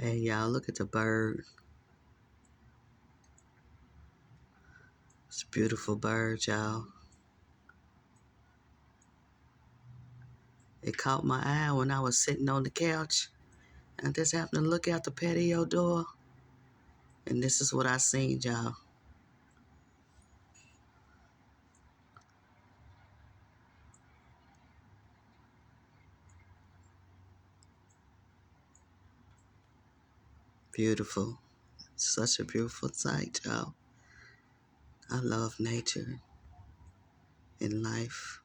Hey y'all, look at the bird. It's a beautiful bird, y'all. It caught my eye when I was sitting on the couch. And I just happened to look out the patio door. And this is what I seen, y'all. Beautiful. Such a beautiful sight, y'all. I love nature and life.